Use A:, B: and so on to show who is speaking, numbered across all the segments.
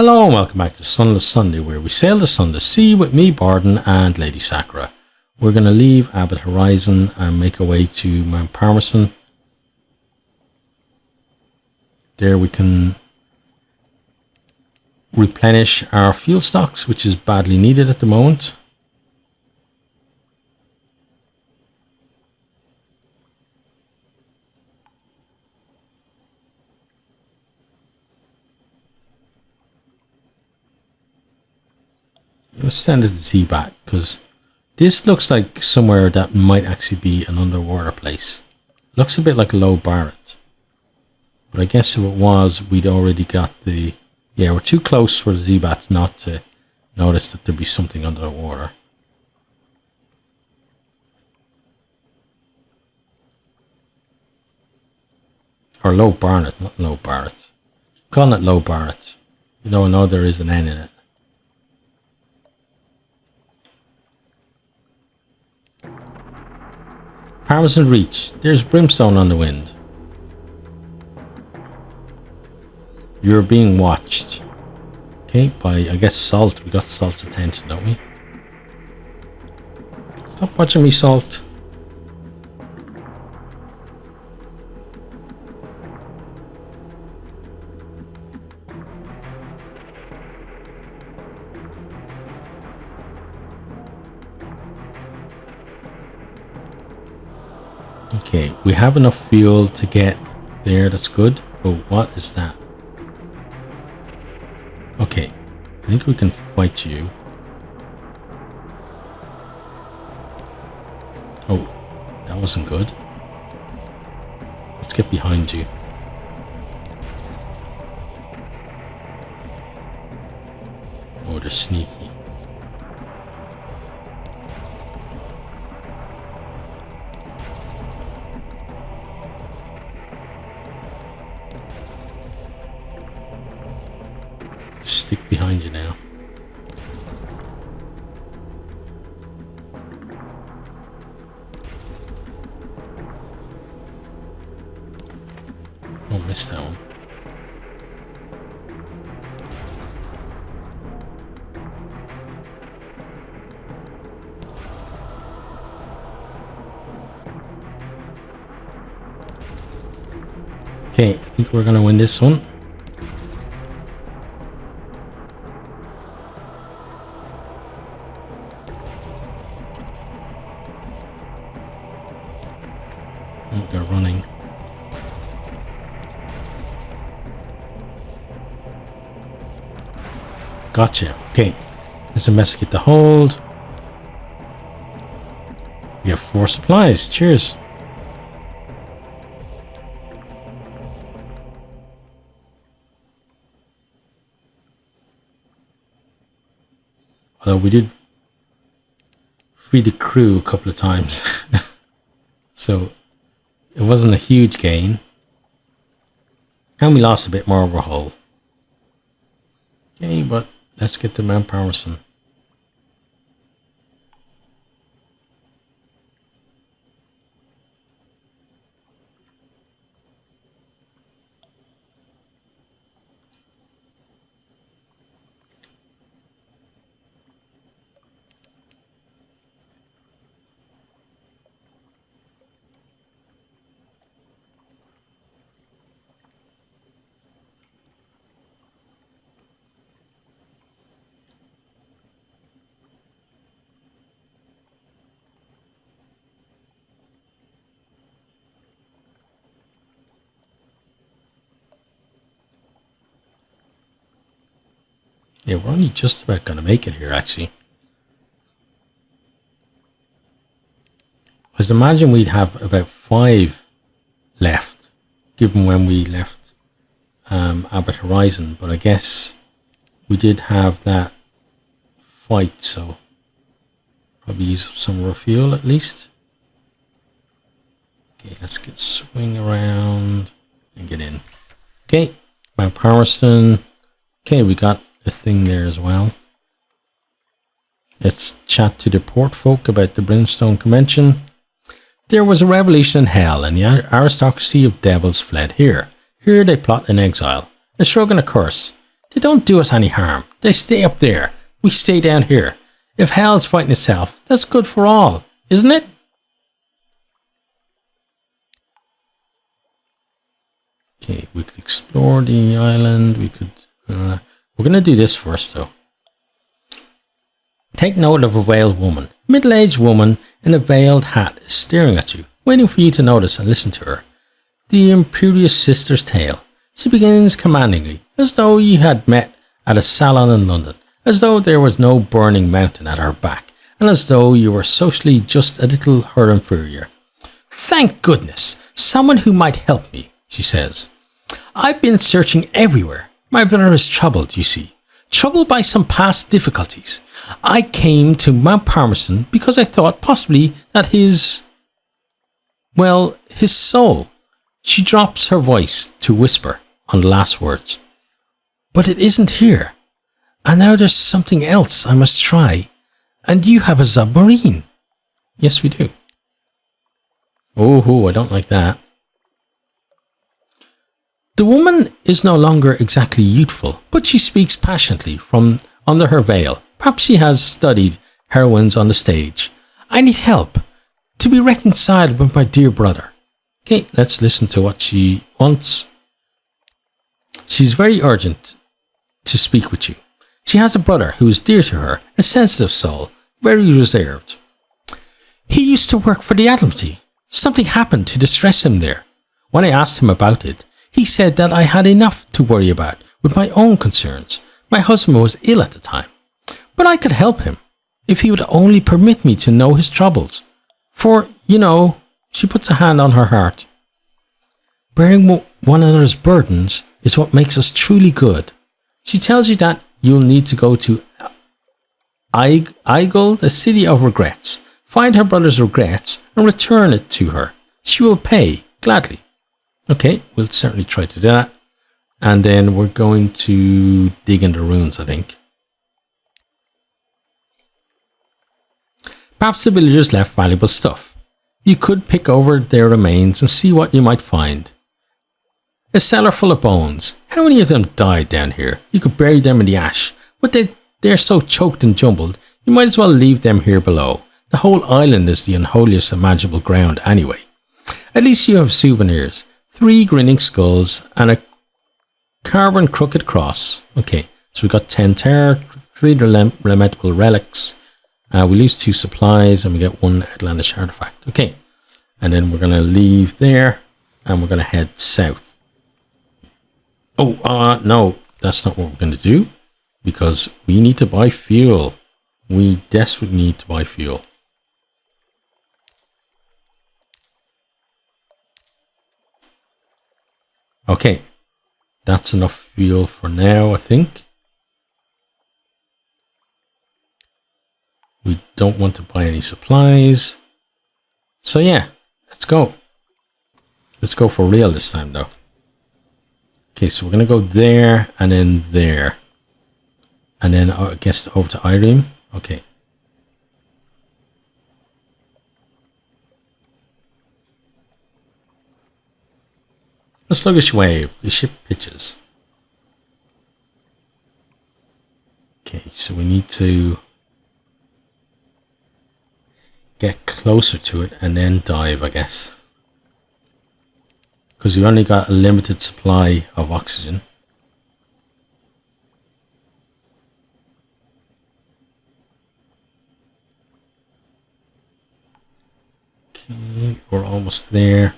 A: Hello and welcome back to Sunless Sunday, where we sail the Sunless Sea with me, Bardon, and Lady Sakura. We're going to leave Abbot Horizon and make our way to Mount Palmerston. There we can replenish our fuel stocks, which is badly needed at the moment. Let's send it to Seabat, because this looks like somewhere that might actually be an underwater place. Looks a bit like Low Barrett. But I guess if it was, we'd already got the... Yeah, we're too close for the Zebats not to notice that there'd be something under the water. Or Low Barnet, not Low Barrett. I'm calling it Low Barrett. You know, I know there is an N in it. Palmerston Reach. There's brimstone on the wind. You're being watched. Okay, by, I guess, Salt. We got Salt's attention, don't we? Stop watching me, Salt. Okay, we have enough fuel to get there, that's good. But what is that? Okay, I think we can fight you. Oh, that wasn't good. Let's get behind you. Oh, they're sneaky. Stick behind you now. Oh, missed that one. Okay, I think we're gonna win this one. Oh, they're running. Gotcha. Okay. Let's investigate the hold. We have 4 supplies. Cheers. Although we did free the crew a couple of times. So it wasn't a huge gain. And we lost a bit more of our hull. Okay, but let's get to Mount Palmerston. Yeah, we're only just about going to make it here, actually. I was imagining we'd have about 5 left, given when we left Abbot Horizon, but I guess we did have that fight, so probably use some more fuel at least. Okay, let's get swing around and get in. Okay, Mount Palmerston. Okay, we got a thing there as well. Let's chat to the port folk about the Brimstone Convention. There was a revolution in hell, and the aristocracy of devils fled here. Here they plot in exile, a shrug and a curse. They don't do us any harm. They stay up there. We stay down here. If hell's fighting itself, that's good for all, isn't it? Okay, we could explore the island. We could... we're going to do this first, though. Take note of a veiled woman. Middle-aged woman in a veiled hat is staring at you, waiting for you to notice and listen to her. The imperious sister's tale. She begins commandingly, as though you had met at a salon in London, as though there was no burning mountain at her back, and as though you were socially just a little her inferior. Thank goodness, someone who might help me, she says. I've been searching everywhere. My brother is troubled, you see. Troubled by some past difficulties. I came to Mount Palmerston because I thought possibly that his soul. She drops her voice to whisper on the last words. But it isn't here. And now there's something else I must try. And you have a submarine. Yes, we do. Oh, I don't like that. The woman is no longer exactly youthful, but she speaks passionately from under her veil. Perhaps she has studied heroines on the stage. I need help to be reconciled with my dear brother. Okay, let's listen to what she wants. She's very urgent to speak with you. She has a brother who is dear to her, a sensitive soul, very reserved. He used to work for the Admiralty. Something happened to distress him there. When I asked him about it, he said that I had enough to worry about with my own concerns. My husband was ill at the time. But I could help him, if he would only permit me to know his troubles. For, she puts a hand on her heart. Bearing one another's burdens is what makes us truly good. She tells you that you'll need to go to Igel, the city of regrets, find her brother's regrets and return it to her. She will pay gladly. Okay, we'll certainly try to do that. And then we're going to dig in the ruins, I think. Perhaps the villagers left valuable stuff. You could pick over their remains and see what you might find. A cellar full of bones. How many of them died down here? You could bury them in the ash, but they're so choked and jumbled, you might as well leave them here below. The whole island is the unholiest imaginable ground anyway. At least you have souvenirs. 3 grinning skulls and a carven crooked cross. Okay, so we got 10 terror, 3 lamentable relics. We lose 2 supplies and we get 1 outlandish artifact. Okay, and then we're going to leave there and we're going to head south. Oh, no, that's not what we're going to do because we need to buy fuel. We desperately need to buy fuel. Okay, that's enough fuel for now, I think. We don't want to buy any supplies. So yeah, let's go. Let's go for real this time though. Okay, so we're going to go there and then there. And then I guess over to Irene. Okay. A sluggish wave. The ship pitches. Okay, so we need to get closer to it and then dive, I guess. Because we only got a limited supply of oxygen. Okay, we're almost there.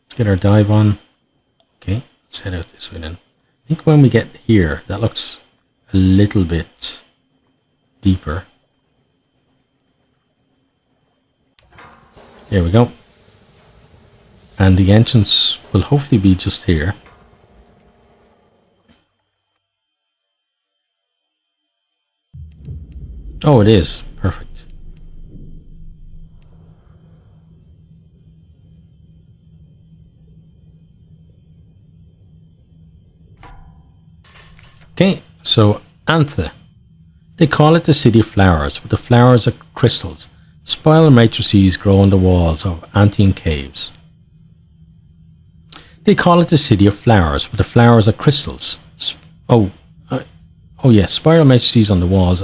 A: Let's get our dive on. Okay, let's head out this way then. I think when we get here, that looks a little bit deeper. There we go. And the entrance will hopefully be just here. Oh, it is. Perfect. Okay, so Anthe. They call it the City of Flowers, but the flowers are crystals. Spiral matrices grow on the walls of Anthian caves. They call it the City of Flowers, but the flowers are crystals. Oh yeah, spiral messages on the walls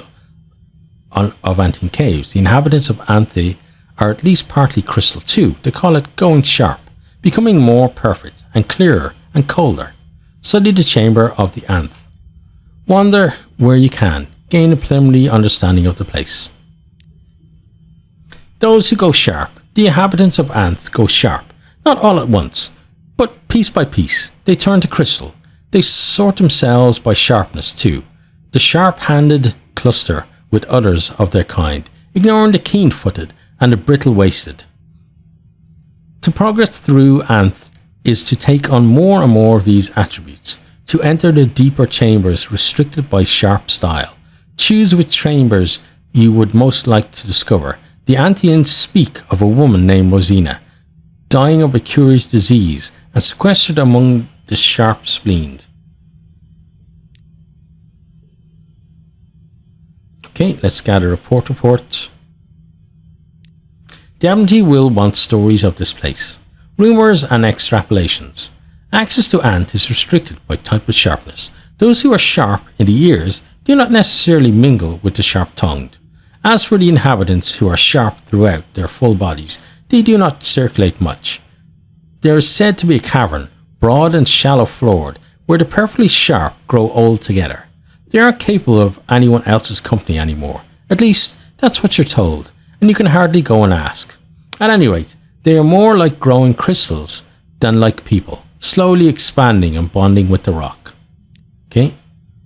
A: of Anthe caves. The inhabitants of Anthe are at least partly crystal too. They call it going sharp, becoming more perfect and clearer and colder. Study the chamber of the Anthe. Wander where you can, gain a preliminary understanding of the place. Those who go sharp, the inhabitants of Anthe go sharp, not all at once, but piece by piece. They turn to crystal. They sort themselves by sharpness too. The sharp-handed cluster with others of their kind, ignoring the keen-footed and the brittle-waisted. To progress through Anthe is to take on more and more of these attributes, to enter the deeper chambers restricted by sharp style. Choose which chambers you would most like to discover. The Antheans speak of a woman named Rosina, dying of a curious disease and sequestered among the sharp spleened. Okay, let's gather a report. The Admiralty will want stories of this place, rumours and extrapolations. Access to Anthe is restricted by type of sharpness. Those who are sharp in the ears do not necessarily mingle with the sharp-tongued. As for the inhabitants who are sharp throughout their full bodies, they do not circulate much. There is said to be a cavern, broad and shallow-floored, where the perfectly sharp grow old together. They aren't capable of anyone else's company anymore. At least, that's what you're told, and you can hardly go and ask. At any rate, they are more like growing crystals than like people, slowly expanding and bonding with the rock. Okay?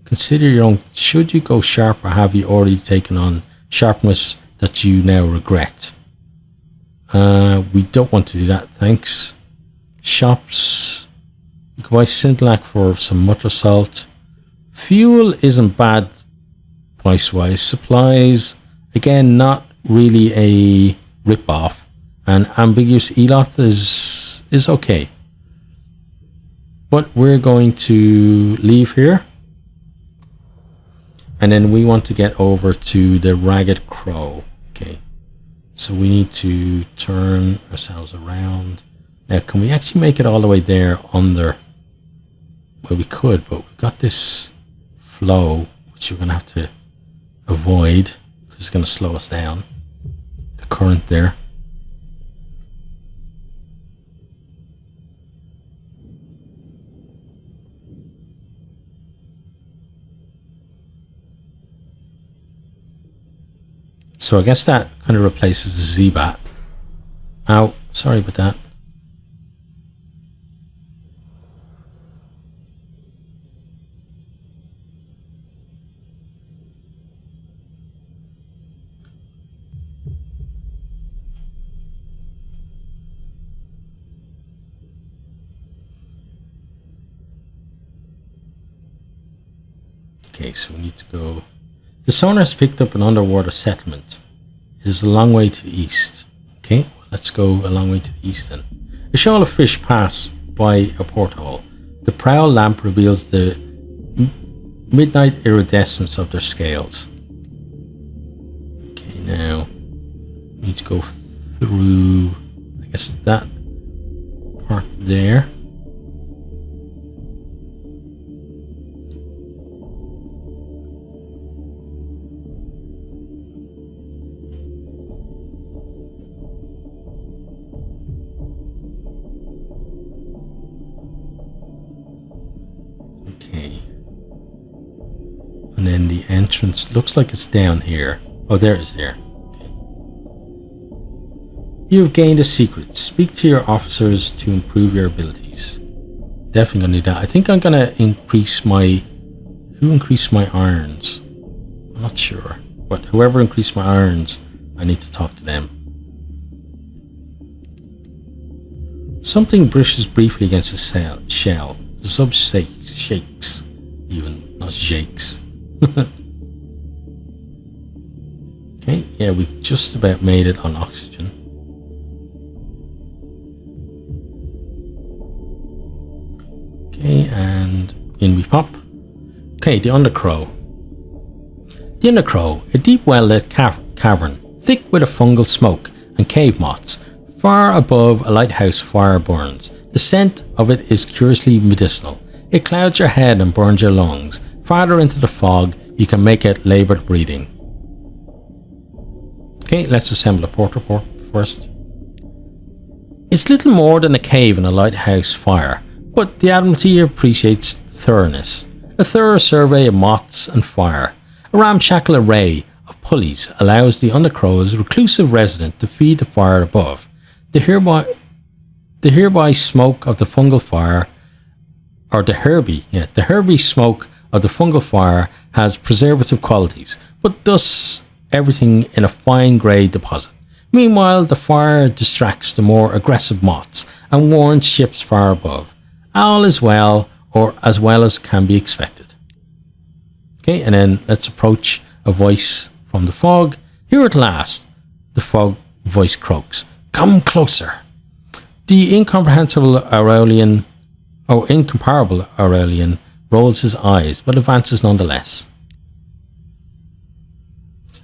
A: Consider your own. Should you go sharp, or have you already taken on sharpness that you now regret? We don't want to do that, thanks. Shops. You can buy Scintillac for some mutter salt. Fuel isn't bad price-wise. Supplies, again, not really a rip-off. And ambiguous Eloth is okay. But we're going to leave here. And then we want to get over to the Ragged Crow. Okay. So we need to turn ourselves around. Now, can we actually make it all the way there under? Well, we could, but we've got this flow, which we're going to have to avoid because it's going to slow us down. The current there. So I guess that kind of replaces the Z-Bat. Ow, sorry about that. Okay, so we need to go. The sonar has picked up an underwater settlement. It is a long way to the east. Okay, well, let's go a long way to the east then. A shoal of fish pass by a porthole. The prow lamp reveals the midnight iridescence of their scales. Okay, now we need to go through, I guess, that part there. And then the entrance looks like it's down here. Oh, there it is there. Okay. You have gained a secret. Speak to your officers to improve your abilities. Definitely gonna do that. I think I'm gonna increase my... Who increased my irons? I'm not sure. But whoever increased my irons, I need to talk to them. Something brushes briefly against the shell. The sub shakes. Even, not shakes. Okay, yeah, we just about made it on oxygen. Okay, and in we pop. Okay, the Undercrow. The Undercrow, a deep well-lit cavern, thick with a fungal smoke and cave moths. Far above a lighthouse fire burns. The scent of it is curiously medicinal. It clouds your head and burns your lungs. Farther into the fog, you can make out laboured breathing. Okay, let's assemble a port report first. It's little more than a cave and a lighthouse fire, but the Admiralty appreciates thoroughness. A thorough survey of moths and fire. A ramshackle array of pulleys allows the Undercrow's reclusive resident to feed the fire above. The herby smoke of the fungal fire, or the herby smoke of the fungal fire has preservative qualities, but thus everything in a fine grey deposit. Meanwhile, the fire distracts the more aggressive moths and warns ships far above. All is well, or as well as can be expected. Okay, and then let's approach a voice from the fog. Here at last, the fog voice croaks. Come closer. The incomparable Aurelian rolls his eyes, but advances nonetheless.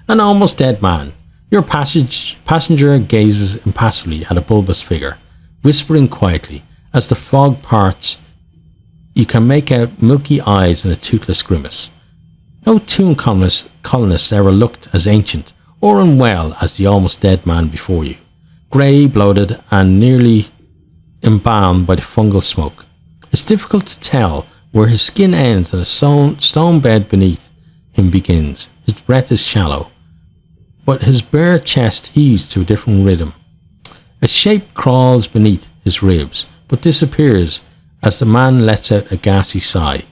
A: An almost dead man. Your passenger gazes impassively at a bulbous figure, whispering quietly. As the fog parts, you can make out milky eyes and a toothless grimace. No tomb colonist ever looked as ancient or unwell as the almost dead man before you, grey, bloated, and nearly embalmed by the fungal smoke. It's difficult to tell where his skin ends and a stone bed beneath him begins. His breath is shallow, but his bare chest heaves to a different rhythm. A shape crawls beneath his ribs, but disappears as the man lets out a ghastly sigh.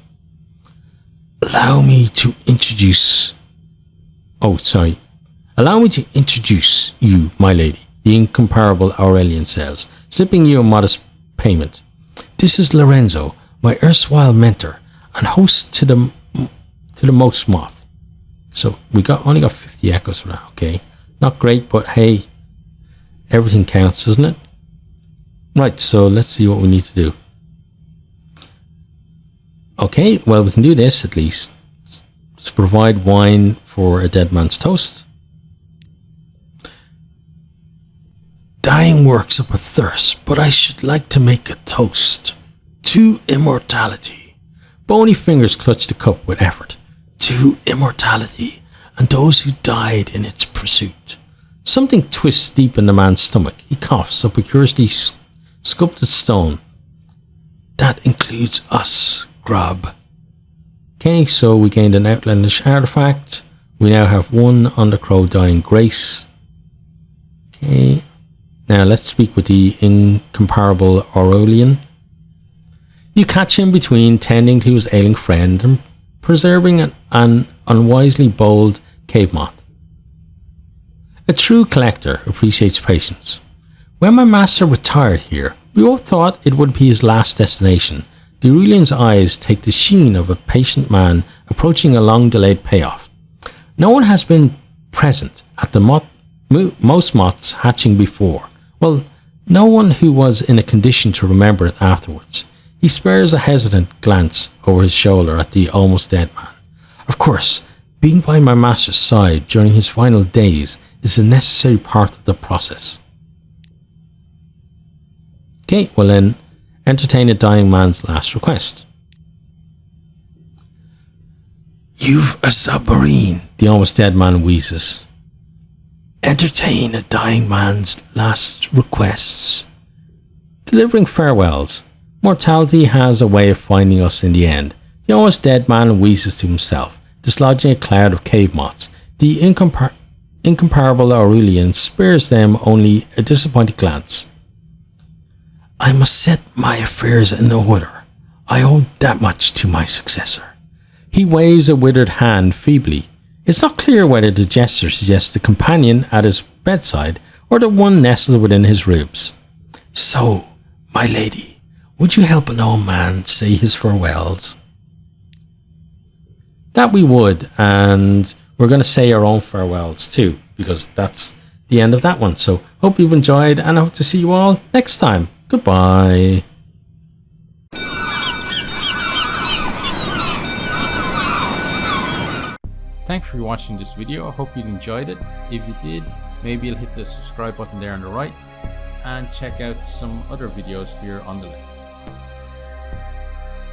A: Allow me to introduce you, my lady, the incomparable Aurelian says, slipping you a modest payment. This is Lorenzo, my erstwhile mentor, and host to the most moth. So we only got 50 echoes for that, okay? Not great, but hey, everything counts, doesn't it? Right, so let's see what we need to do. Okay, well, we can do this at least. To provide wine for a dead man's toast. Dying works up a thirst, but I should like to make a toast to immortality. Bony fingers clutch the cup with effort. To immortality and those who died in its pursuit. Something twists deep in the man's stomach. He coughs up a curiously sculpted stone. That includes us, Grub. Okay, so we gained an outlandish artifact. We now have one Undercrow dying grace. Okay, now let's speak with the incomparable Aurelian. You catch him between tending to his ailing friend and preserving an unwisely bold cave moth. A true collector appreciates patience. When my master retired here, we all thought it would be his last destination. The Aurelian's eyes take the sheen of a patient man approaching a long-delayed payoff. No one has been present at the most moths hatching before. Well, no one who was in a condition to remember it afterwards. He spares a hesitant glance over his shoulder at the almost dead man. Of course, being by my master's side during his final days is a necessary part of the process. Okay, well then, entertain a dying man's last request. You've a submarine, the almost dead man wheezes. Entertain a dying man's last requests. Delivering farewells. Mortality has a way of finding us in the end. The almost dead man wheezes to himself, dislodging a cloud of cave moths. The incomparable Aurelian spares them only a disappointed glance. I must set my affairs in order. I owe that much to my successor. He waves a withered hand feebly. It's not clear whether the gesture suggests the companion at his bedside or the one nestled within his ribs. So, my lady, would you help an old man say his farewells? That we would, and we're going to say our own farewells too, because that's the end of that one. So, hope you've enjoyed, and I hope to see you all next time. Goodbye. Thanks for watching this video. I hope you enjoyed it. If you did, maybe you'll hit the subscribe button there on the right.
B: and check out some other videos here on the link.